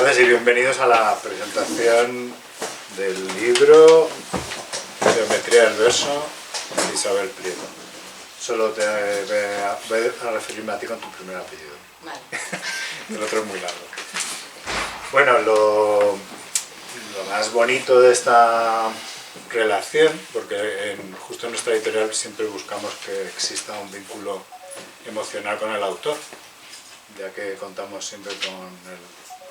tardes y bienvenidos a la presentación del libro Geometría del verso de Isabel Prieto. Solo voy a referirme a ti con tu primer apellido. Vale. El otro es muy largo. Bueno, lo más bonito de esta relación, porque justo en nuestra editorial siempre buscamos que exista un vínculo emocional con el autor, ya que contamos siempre con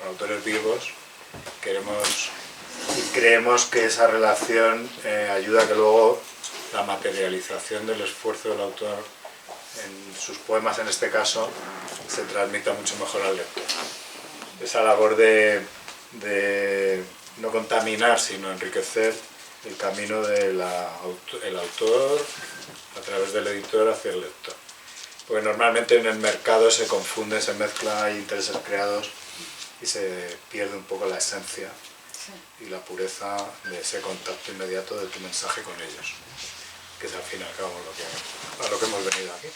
autores vivos, queremos y creemos que esa relación ayuda a que luego la materialización del esfuerzo del autor en sus poemas, en este caso, se transmita mucho mejor al lector. Esa labor de no contaminar, sino enriquecer el camino del autor a través del editor hacia el lector. Porque normalmente en el mercado se confunde, se mezcla, hay intereses creados y se pierde un poco la esencia y la pureza de ese contacto inmediato de tu mensaje con ellos, que es al fin y al cabo a lo que hemos venido aquí,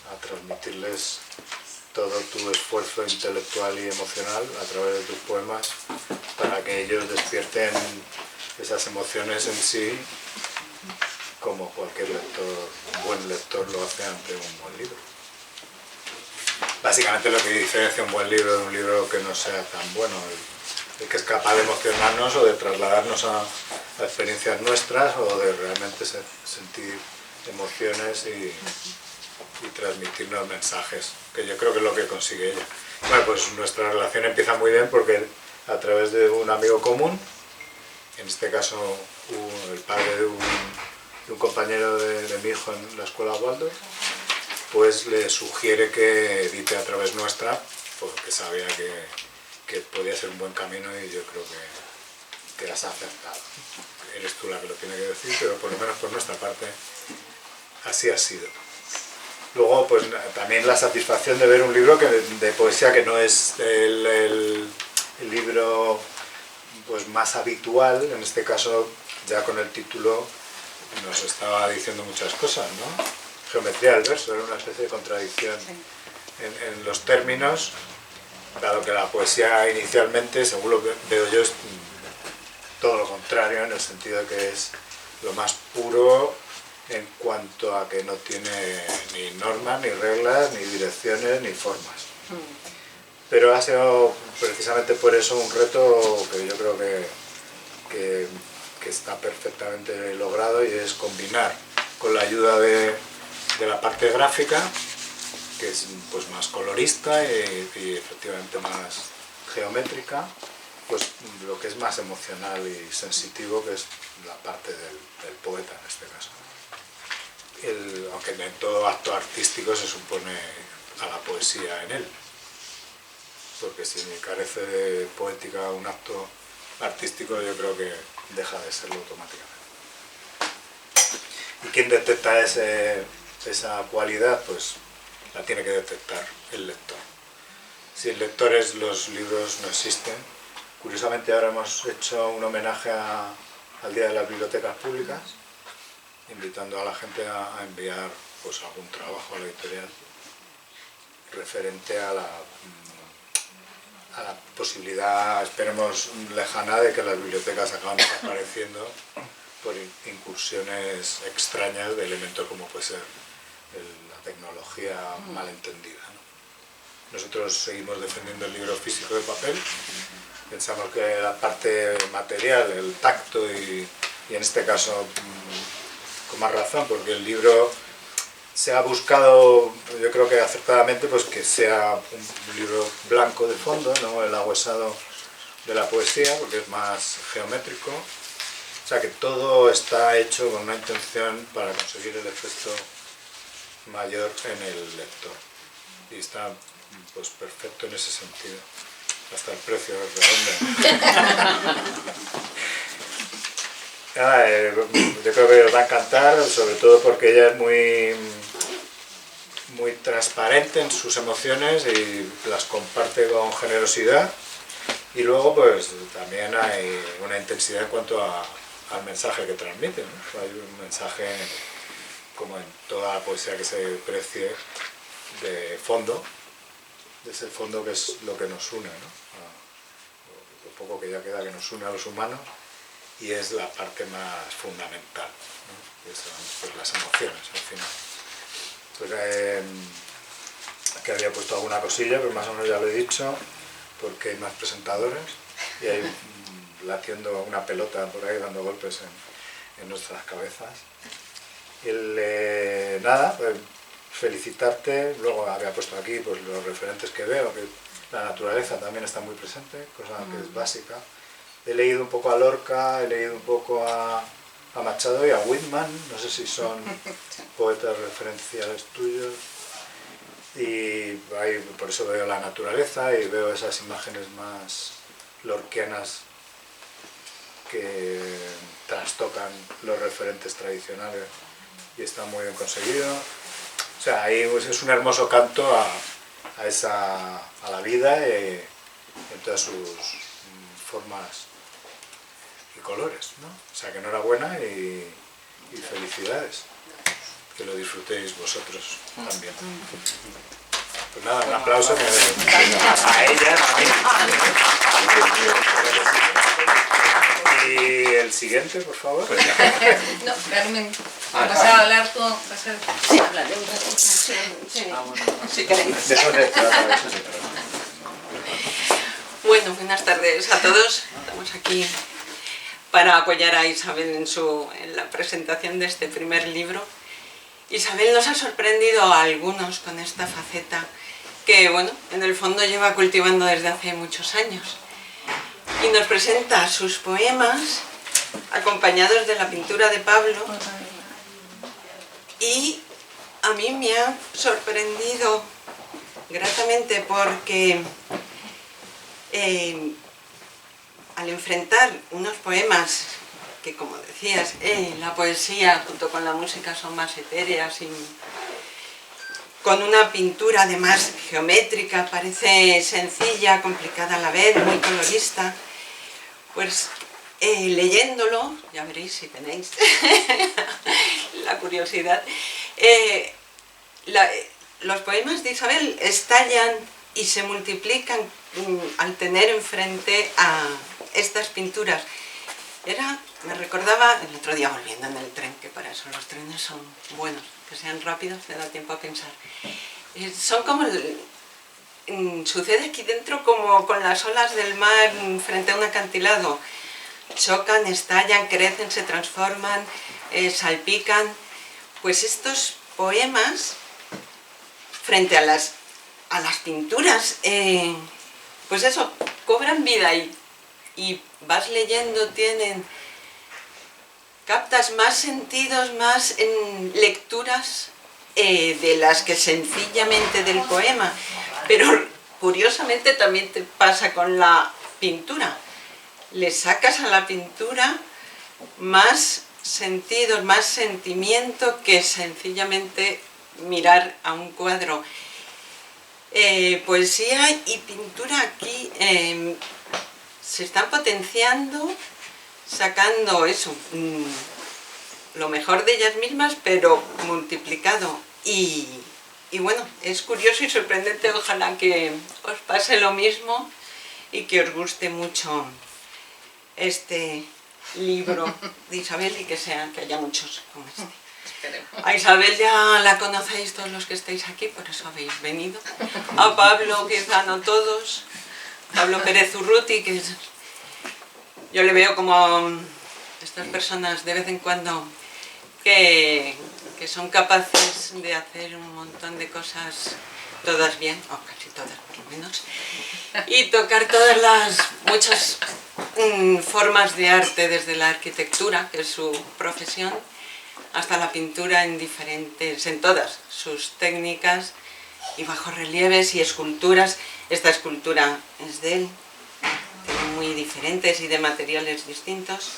a transmitirles todo tu esfuerzo intelectual y emocional a través de tus poemas para que ellos despierten esas emociones en sí, como cualquier lector, un buen lector lo hace ante un buen libro. Básicamente lo que diferencia un buen libro de un libro que no sea tan bueno, el que es capaz de emocionarnos o de trasladarnos a experiencias nuestras o de realmente sentir emociones y transmitirnos mensajes, que yo creo que es lo que consigue ella. Bueno, pues nuestra relación empieza muy bien porque a través de un amigo común, en este caso el padre de un compañero de mi hijo en la escuela Waldorf, pues le sugiere que edite a través nuestra, porque sabía que podía ser un buen camino y yo creo que has acertado. Eres tú la que lo tiene que decir, pero por lo menos por nuestra parte así ha sido. Luego, pues también la satisfacción de ver un libro de poesía que no es el libro pues más habitual, en este caso ya con el título nos estaba diciendo muchas cosas, ¿no? Geometría del verso, era una especie de contradicción en los términos, dado que la poesía inicialmente, según lo que veo yo, es todo lo contrario, en el sentido de que es lo más puro en cuanto a que no tiene ni normas, ni reglas, ni direcciones, ni formas. Pero ha sido precisamente por eso un reto que yo creo que está perfectamente logrado, y es combinar con la ayuda de la parte gráfica, que es pues más colorista y efectivamente más geométrica, pues lo que es más emocional y sensitivo, que es la parte del poeta en este caso. Aunque en todo acto artístico se supone a la poesía en él, porque si carece de poética un acto artístico, yo creo que deja de serlo automáticamente. ¿Y quién detecta esa cualidad? Pues la tiene que detectar el lector. Si el lector los libros no existen. Curiosamente ahora hemos hecho un homenaje al Día de las Bibliotecas Públicas, invitando a la gente a enviar pues algún trabajo a la editorial referente a la posibilidad, esperemos lejana, de que las bibliotecas acaban desapareciendo por incursiones extrañas de elementos como puede ser la tecnología malentendida, ¿no? Nosotros seguimos defendiendo el libro físico de papel, pensamos que la parte material, el tacto y en este caso con más razón, porque el libro se ha buscado, yo creo que acertadamente, pues que sea un libro blanco de fondo, ¿no? El agüesado de la poesía, porque es más geométrico. O sea que todo está hecho con una intención para conseguir el efecto mayor en el lector. Y está pues perfecto en ese sentido. Hasta el precio es redondo. Yo creo que os va a encantar, sobre todo porque ella es muy transparente en sus emociones y las comparte con generosidad, y luego pues también hay una intensidad en cuanto al mensaje que transmite, ¿no? Hay un mensaje, como en toda la poesía que se precie, de fondo, de ese fondo que es lo que nos une, ¿no? poco que ya queda que nos une a los humanos, y es la parte más fundamental, ¿no? Y son pues, las emociones al final. Pues, que había puesto alguna cosilla, pero más o menos ya lo he dicho, porque hay más presentadores y hay latiendo una pelota por ahí dando golpes en nuestras cabezas. Nada, pues, felicitarte. Luego había puesto aquí pues, los referentes que veo, que la naturaleza también está muy presente, cosa que es básica. He leído un poco a Lorca, he leído un poco a Machado y a Whitman, no sé si son poetas referenciales tuyos, y ahí, por eso veo la naturaleza y veo esas imágenes más lorquianas que trastocan los referentes tradicionales y está muy bien conseguido. O sea, ahí pues, es un hermoso canto a la vida y en todas sus formas y colores, ¿no? O sea, que enhorabuena y felicidades. Que lo disfrutéis vosotros también. Pues nada, un aplauso a ella, a mí. Y el siguiente, por favor. No, Carmen, vas a hablar con... Sí, hablaré un ratito. Sí. Si queréis. De eso se trata. Bueno, buenas tardes a todos. Estamos aquí para apoyar a Isabel en la presentación de este primer libro. Isabel nos ha sorprendido a algunos con esta faceta que, bueno, en el fondo lleva cultivando desde hace muchos años. Y nos presenta sus poemas acompañados de la pintura de Pablo. Y a mí me ha sorprendido gratamente porque al enfrentar unos poemas que, como decías, la poesía junto con la música son más etéreas y con una pintura además geométrica, parece sencilla, complicada a la vez, muy colorista, pues leyéndolo, ya veréis si tenéis la curiosidad, los poemas de Isabel estallan y se multiplican al tener enfrente a estas pinturas. Me recordaba el otro día volviendo en el tren, que para eso los trenes son buenos, que sean rápidos, me da tiempo a pensar. Son como, sucede aquí dentro como con las olas del mar frente a un acantilado. Chocan, estallan, crecen, se transforman, salpican. Pues estos poemas, frente a las pinturas, pues eso, cobran vida y vas leyendo, captas más sentidos, más lecturas de las que sencillamente del poema, pero curiosamente también te pasa con la pintura. Le sacas a la pintura más sentidos, más sentimiento que sencillamente mirar a un cuadro. Poesía y pintura aquí se están potenciando, sacando eso, lo mejor de ellas mismas, pero multiplicado. Y bueno, es curioso y sorprendente, ojalá que os pase lo mismo y que os guste mucho este libro de Isabel y que haya muchos como este. A Isabel ya la conocéis todos los que estáis aquí, por eso habéis venido. A Pablo, quizá no todos. Pablo Pérez Urruti, que yo le veo como estas personas de vez en cuando que son capaces de hacer un montón de cosas, todas bien, o casi todas por lo menos, y tocar todas las muchas formas de arte, desde la arquitectura, que es su profesión, hasta la pintura en todas sus técnicas y bajorrelieves y esculturas. Esta escultura es de él, muy diferentes y de materiales distintos.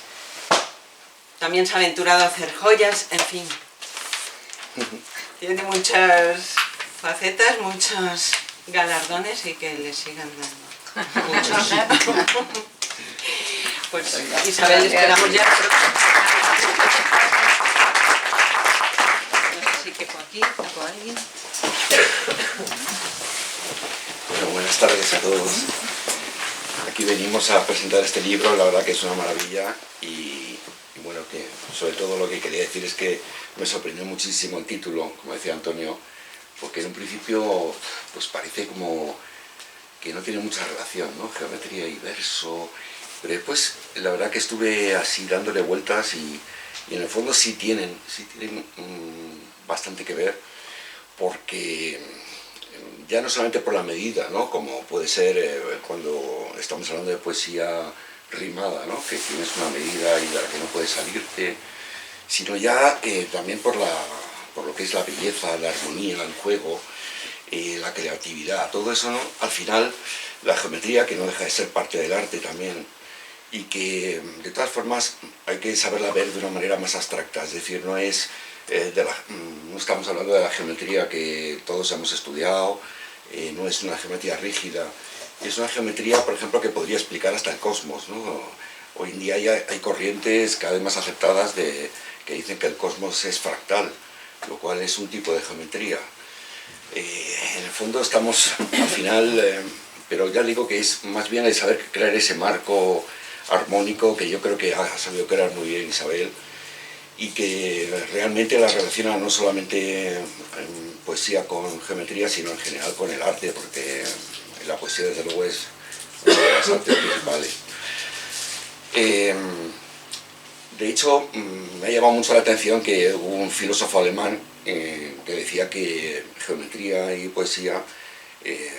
También se ha aventurado a hacer joyas, en fin. Tiene muchas facetas, muchos galardones y que le sigan dando muchos. Pues Isabel, esperamos ya. Así que por aquí, por alguien. Bueno, buenas tardes a todos. aquí venimos a presentar este libro, la verdad que es una maravilla y bueno, que sobre todo lo que quería decir es que me sorprendió muchísimo el título, como decía Antonio, porque en un principio pues parece como que no tiene mucha relación, ¿no? Geometría y verso, pero después la verdad que estuve así dándole vueltas y en el fondo sí tienen bastante que ver, porque ya no solamente por la medida, ¿no? Como puede ser cuando estamos hablando de poesía rimada, ¿no? Que tienes una medida y de la que no puedes salirte, sino ya también por lo que es la belleza, la armonía, el juego, la creatividad, todo eso, ¿no? Al final la geometría, que no deja de ser parte del arte también, y que de todas formas hay que saberla ver de una manera más abstracta, es decir, no es no estamos hablando de la geometría que todos hemos estudiado, no es una geometría rígida, es una geometría, por ejemplo, que podría explicar hasta el cosmos, ¿no? Hoy en día ya hay corrientes cada vez más aceptadas que dicen que el cosmos es fractal, lo cual es un tipo de geometría. En el fondo estamos al final, pero ya digo que es más bien el saber crear ese marco armónico que yo creo que ha sabido crear muy bien Isabel, y que realmente la relaciona no solamente en poesía con geometría, sino en general con el arte, porque la poesía desde luego es una de las artes principales. De hecho, me ha llamado mucho la atención que hubo un filósofo alemán que decía que geometría y poesía,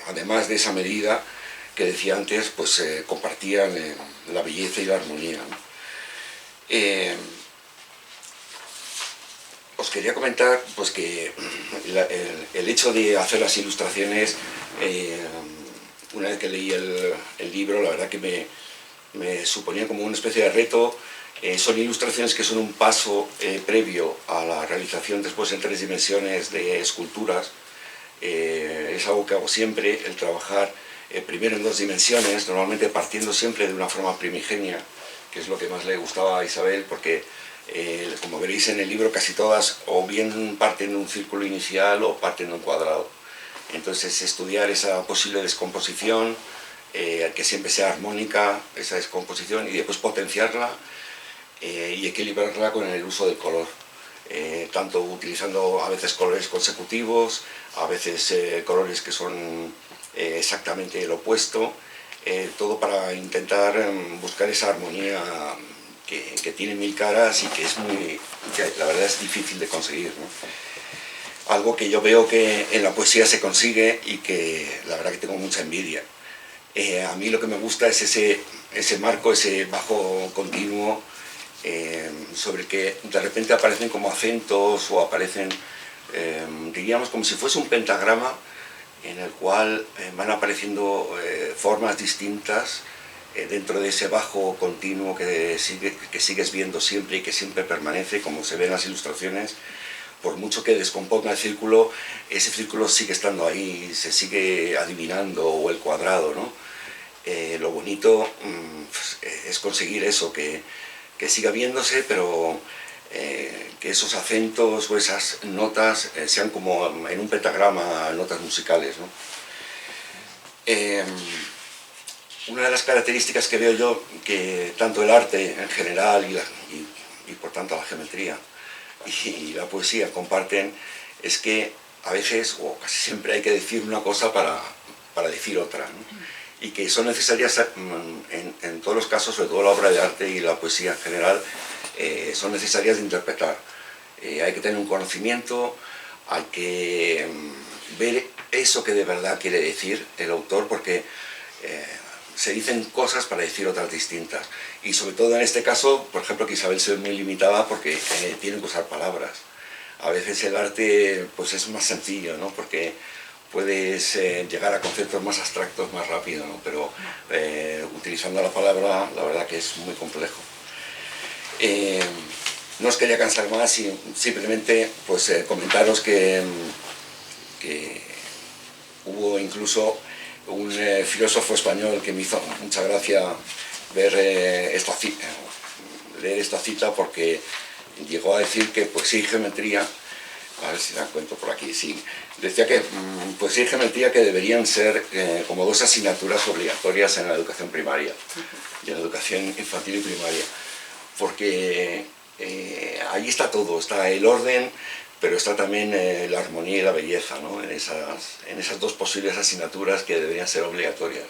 además de esa medida que decía antes, pues compartían la belleza y la armonía, ¿no? Os quería comentar pues que el hecho de hacer las ilustraciones, una vez que leí el libro, la verdad que me suponía como una especie de reto. Son ilustraciones que son un paso previo a la realización después en 3 dimensiones de esculturas. Es algo que hago siempre, el trabajar primero en 2 dimensiones, normalmente partiendo siempre de una forma primigenia, que es lo que más le gustaba a Isabel, porque como veréis en el libro, casi todas o bien parten de un círculo inicial o parten de un cuadrado. Entonces estudiar esa posible descomposición, que siempre sea armónica esa descomposición, y después potenciarla y equilibrarla con el uso del color, tanto utilizando a veces colores consecutivos, a veces colores que son exactamente el opuesto, todo para intentar buscar esa armonía que tiene 1000 caras y que la verdad es difícil de conseguir, ¿no? Algo que yo veo que en la poesía se consigue y que la verdad que tengo mucha envidia. A mí lo que me gusta es ese marco, ese bajo continuo, sobre el que de repente aparecen como acentos o aparecen, diríamos, como si fuese un pentagrama en el cual van apareciendo formas distintas dentro de ese bajo continuo que sigues viendo siempre y que siempre permanece, como se ve en las ilustraciones. Por mucho que descomponga el círculo, ese círculo sigue estando ahí, se sigue adivinando, o el cuadrado, ¿no? Lo bonito es conseguir eso, que siga viéndose, pero que esos acentos o esas notas sean como en un pentagrama, notas musicales, ¿no? Una de las características que veo yo, que tanto el arte en general y por tanto la geometría y la poesía comparten, es que a veces, o casi siempre, hay que decir una cosa para decir otra, ¿no? Y que son necesarias en todos los casos, sobre todo la obra de arte y la poesía en general, son necesarias de interpretar. Hay que tener un conocimiento, hay que ver eso que de verdad quiere decir el autor, porque se dicen cosas para decir otras distintas. Y sobre todo en este caso, por ejemplo, que Isabel se ve muy limitada porque tiene que usar palabras. A veces el arte pues es más sencillo, ¿no? Porque puedes llegar a conceptos más abstractos más rápido, ¿no? Pero utilizando la palabra, la verdad que es muy complejo. No os quería cansar más y simplemente pues, comentaros que hubo incluso un filósofo español que me hizo mucha gracia leer esta cita, porque llegó a decir que poesía y geometría A ver si la encuentro por aquí, sí. Decía que poesía y geometría que deberían ser como dos asignaturas obligatorias en la educación primaria y en la educación infantil y primaria. Porque ahí está todo, está el orden, pero está también la armonía y la belleza, ¿no? En esas dos posibles asignaturas que deberían ser obligatorias,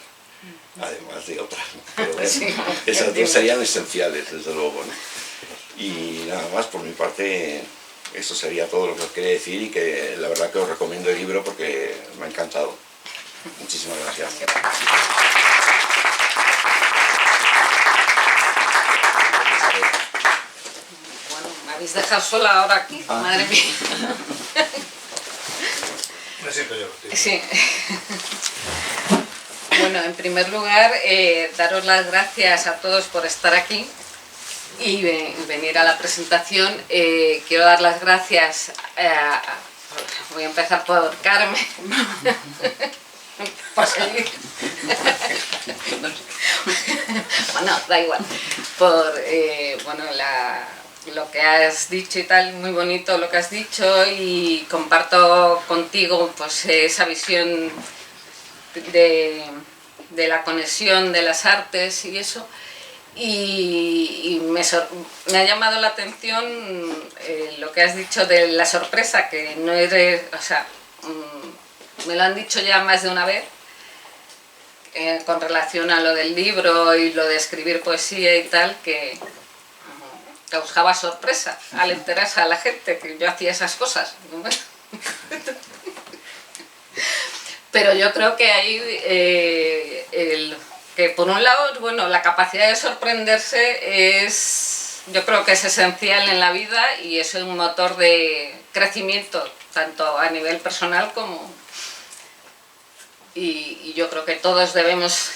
además de otras, ¿no? Pero bueno, Sí, esas dos serían esenciales, desde luego, ¿no? Y nada más, por mi parte, eso sería todo lo que os quería decir, y que la verdad que os recomiendo el libro porque me ha encantado. Muchísimas gracias. Bueno, me habéis dejado sola ahora aquí, madre mía. Necesito yo. Sí. Bueno, en primer lugar, daros las gracias a todos por estar aquí y venir a la presentación. Quiero dar las gracias voy a empezar por Carmen, por seguir. Bueno, da igual, por bueno, lo que has dicho y tal, muy bonito lo que has dicho, y comparto contigo pues esa visión de la conexión de las artes y eso. Y me ha llamado la atención lo que has dicho de la sorpresa, que no eres, o sea, me lo han dicho ya más de una vez con relación a lo del libro y lo de escribir poesía y tal, que causaba sorpresa al enterarse a la gente que yo hacía esas cosas. Pero yo creo que ahí que por un lado, bueno, la capacidad de sorprenderse yo creo que es esencial en la vida, y es un motor de crecimiento, tanto a nivel personal como... Y yo creo que todos debemos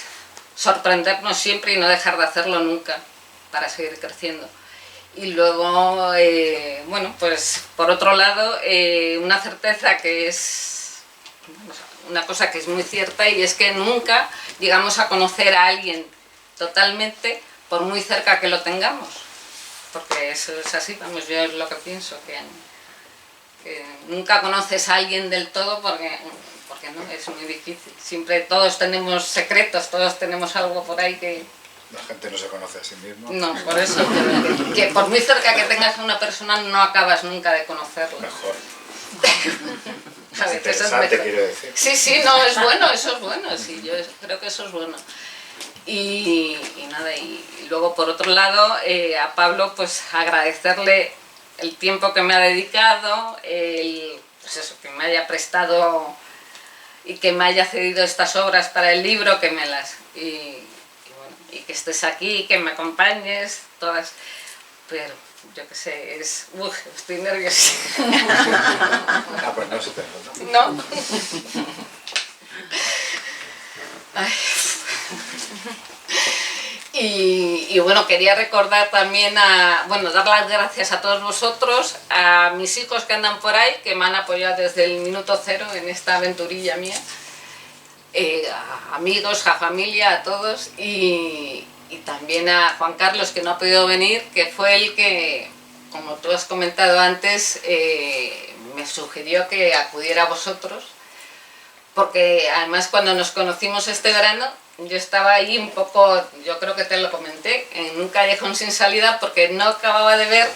sorprendernos siempre y no dejar de hacerlo nunca para seguir creciendo. Y luego, bueno, pues por otro lado, una certeza que es... una cosa que es muy cierta, y es que nunca llegamos a conocer a alguien totalmente por muy cerca que lo tengamos, porque eso es así, vamos, yo es lo que pienso, que nunca conoces a alguien del todo porque no, es muy difícil, siempre todos tenemos secretos, todos tenemos algo por ahí que... La gente no se conoce a sí misma. No, por eso, que por muy cerca que tengas a una persona no acabas nunca de conocerla. Mejor. ¿Sabes? Es interesante, quiero decir. Sí, sí, no, es bueno, eso es bueno, sí, yo creo que eso es bueno. Y nada, y luego por otro lado, a Pablo, pues agradecerle el tiempo que me ha dedicado, pues eso, que me haya prestado y que me haya cedido estas obras para el libro, que me las... Y bueno, y que estés aquí, que me acompañes, todas, pero... yo qué sé, estoy nerviosa. Ah, pues no se te nota. ¿No? Ay. Y bueno, quería recordar también bueno, dar las gracias a todos vosotros, a mis hijos que andan por ahí, que me han apoyado desde el minuto cero en esta aventurilla mía, a amigos, a familia, a todos, y también a Juan Carlos, que no ha podido venir, que fue el que, como tú has comentado antes, me sugirió que acudiera a vosotros, porque además cuando nos conocimos este verano, yo estaba ahí un poco, yo creo que te lo comenté, en un callejón sin salida, porque no acababa de ver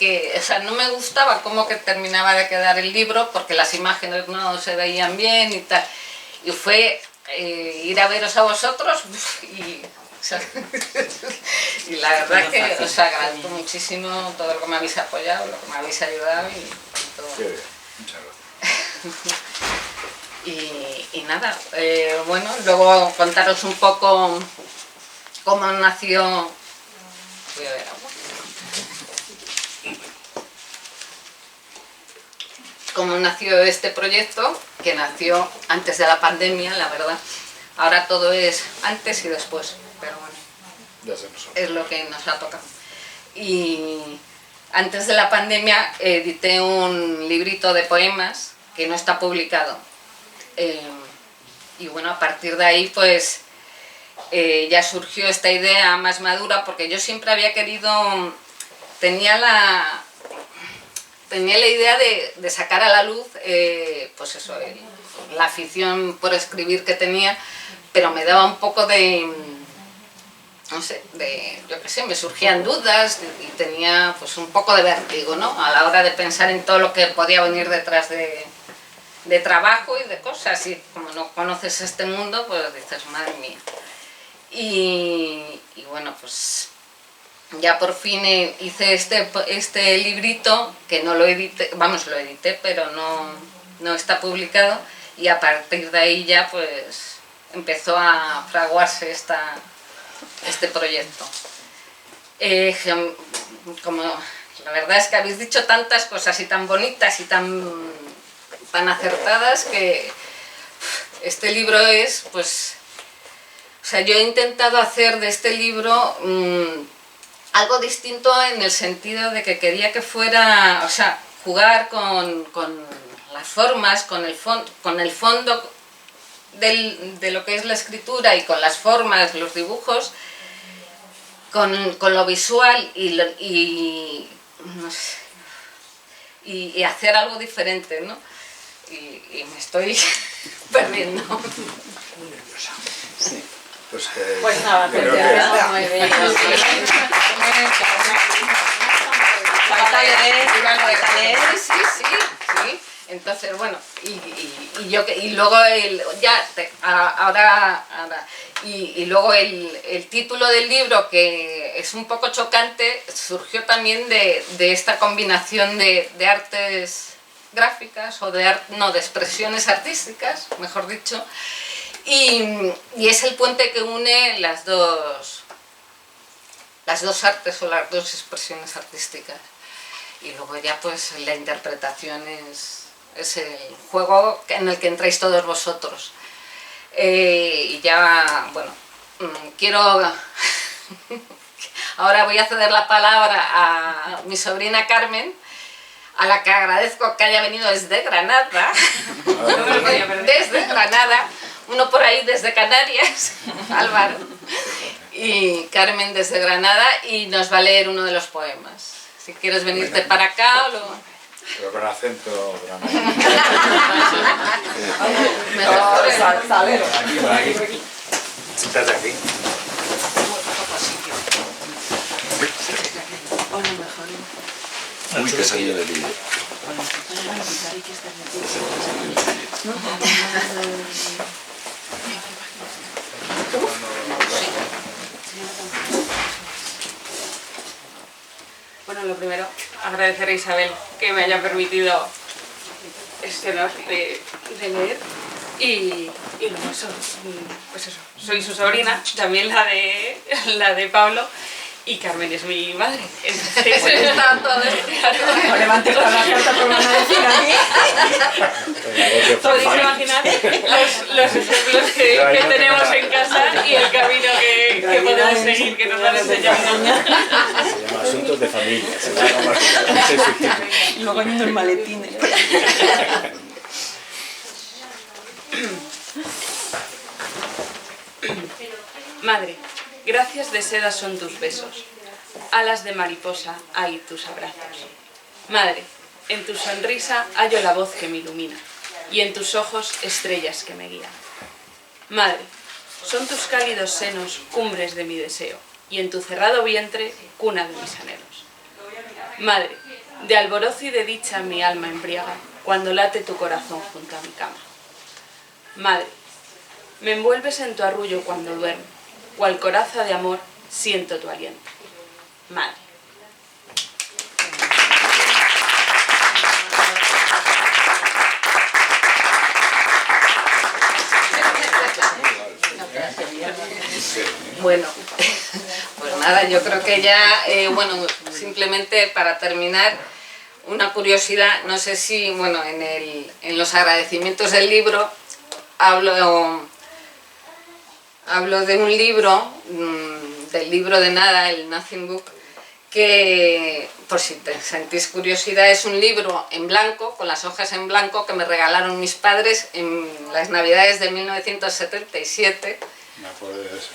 que, o sea, no me gustaba cómo que terminaba de quedar el libro, porque las imágenes no se veían bien y tal, y fue ir a veros a vosotros y... y la verdad que os agradezco muchísimo todo lo que me habéis apoyado, lo que me habéis ayudado y todo. Qué bien, muchas gracias. Y nada, bueno, luego contaros un poco cómo nació... Voy a ver agua. Cómo nació este proyecto, que nació antes de la pandemia, la verdad. Ahora todo es antes y después, pero bueno, Ya se nos es lo que nos ha tocado. Y antes de la pandemia edité un librito de poemas que no está publicado. Y bueno, a partir de ahí pues ya surgió esta idea más madura, porque yo siempre había querido, tenía tenía la idea de sacar a la luz, pues eso, la afición por escribir que tenía, pero me daba un poco de, no sé, yo qué sé, me surgían dudas y tenía pues un poco de vértigo, ¿no? A la hora de pensar en todo lo que podía venir detrás de trabajo y de cosas, y como no conoces este mundo, pues dices, madre mía. Y bueno, pues ya por fin hice este librito, que no lo edité, vamos, lo edité, pero no está publicado, y a partir de ahí ya pues empezó a fraguarse este proyecto. Como la verdad es que habéis dicho tantas cosas y tan bonitas y tan acertadas, que este libro es, pues, o sea, yo he intentado hacer de este libro algo distinto, en el sentido de que quería que fuera, o sea, jugar con las formas, con el fondo de lo que es la escritura, y con las formas, los dibujos, con lo visual y no sé, y hacer algo diferente, ¿no? Y me estoy perdiendo. Muy nerviosa. Sí. Pues nada, yo creo que muy bien. Sí. Entonces, bueno, y luego luego el título del libro, que es un poco chocante, surgió también de esta combinación de artes gráficas, o de expresiones artísticas, mejor dicho, y es el puente que une las dos artes, o las dos expresiones artísticas. Y luego ya pues la interpretación es el juego en el que entráis todos vosotros. Y ya, bueno, ahora voy a ceder la palabra a mi sobrina Carmen, a la que agradezco que haya venido desde Granada, desde Granada, uno por ahí desde Canarias, Álvaro, y Carmen desde Granada, y nos va a leer uno de los poemas. Si quieres venirte para acá o luego... Pero con acento granadino. Mejor. Salero. Aquí. Siéntate aquí. Uy, que ha salido del libro. Bueno, lo primero, agradecer a Isabel que me haya permitido este honor de leer, y luego eso, pues eso, soy su sobrina, también la de Pablo, y Carmen es mi madre. Entonces, está todo no levantes todas las cartas por van a decir aquí. Podéis imaginar los ejemplos que tenemos en casa y el camino que podemos seguir, que nos van enseñando. Se llama Asuntos de Familia. Y luego hay unos maletines. Madre, gracias de seda son tus besos, alas de mariposa hay tus abrazos. Madre, en tu sonrisa hallo la voz que me ilumina, y en tus ojos estrellas que me guían. Madre, son tus cálidos senos cumbres de mi deseo, y en tu cerrado vientre cuna de mis anhelos. Madre, de alborozo y de dicha mi alma embriaga, cuando late tu corazón junto a mi cama. Madre, me envuelves en tu arrullo cuando duermo, cual coraza de amor siento tu aliento. Madre. Bueno, pues nada, yo creo que ya, bueno, simplemente para terminar, una curiosidad, no sé si, bueno, en los agradecimientos del libro hablo de un libro, del libro de nada, el Nothing Book, que, por si te sentís curiosidad, es un libro en blanco, con las hojas en blanco, que me regalaron mis padres en las Navidades de 1977, Me acuerdo de eso.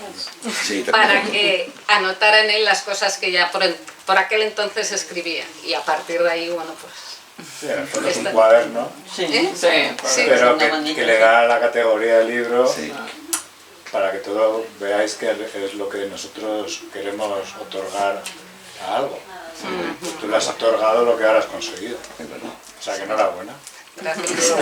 Sí, para que anotara en él las cosas que ya por aquel entonces escribía. Y a partir de ahí, bueno, pues Sí, en el fondo es un cuaderno, Sí, Sí. pero que le da la categoría de libro Sí. para que todos veáis que es lo que nosotros queremos otorgar a algo. Tú le has otorgado lo que ahora has conseguido. Es verdad. O sea que enhorabuena. Gracias.